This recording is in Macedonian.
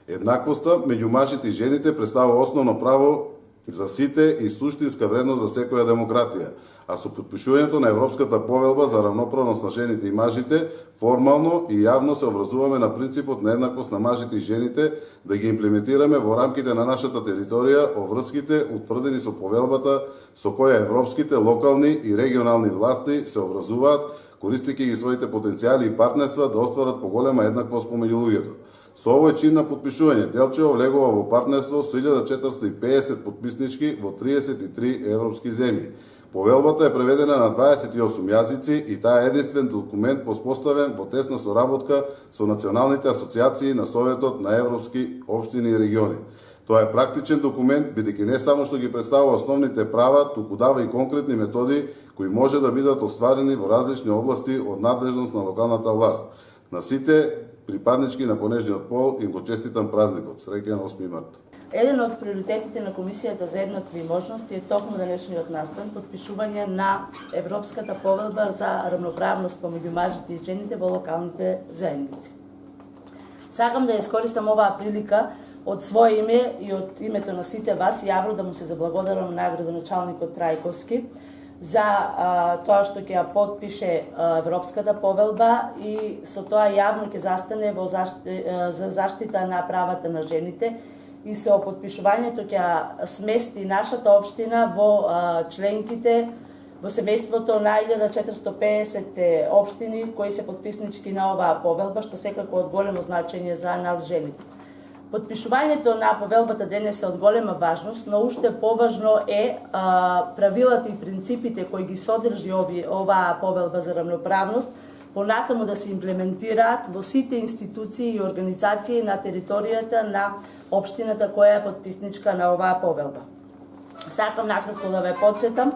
Еднаквоста меѓу мажите и жените представува основно право за сите и суштинска вредност за секоја демократија, а со подпишувањето на Европската повелба за равноправност на жените и мажите, формално и јавно се обврзуваме на принципот на еднаквост на мажите и жените да ги имплементираме во рамките на нашата територија обврските утврдени со повелбата со која европските, локални и регионални власти се обврзуваат, користејќи ги своите потенцијали и партнерства да остварат поголема еднаквост помеѓу луѓето. Со овој чин на подпишување, Делчево влегува во партнерство со 1450 подписнички во 33 европски земји. Повелбата е преведена на 28 јазици и таа е единствен документ воспоставен во тесна соработка со националните асоциации на Советот на европски општини и региони. Тоа е практичен документ, бидејќи не само што ги представува основните права, туку дава и конкретни методи кои може да бидат остварени во различни области од надлежност на локалната власт. На сите припаднички на понежниот пол им го честитам празникот. Среќен 8 март. Еден од приоритетите на Комисијата за еднакви можности е токму денешниот настан подпишување на Европската повелба за равноправност помеѓу мажите и жените во локалните заедници. Сакам да искористам оваа прилика од свое име и од името на сите вас јавно да му се заблагодарам на градоначалникот Трајковски за тоа што ќе ја подпише Европската повелба и со тоа јавно ќе застане за заштита на правата на жените и со подпишувањето ќе смести нашата општина во членките во семејството на 1450 општини кои се подписнички на оваа повелба, што секако од големо значење за нас жените. Подпишувањето на повелбата денес е од голема важност, но уште поважно е правилата и принципите кои ги содржи оваа повелба за равноправност понатаму да се имплементираат во сите институции и организации на територијата на општината која е подписничка на оваа повелба. Сакам накратко да ве потсетам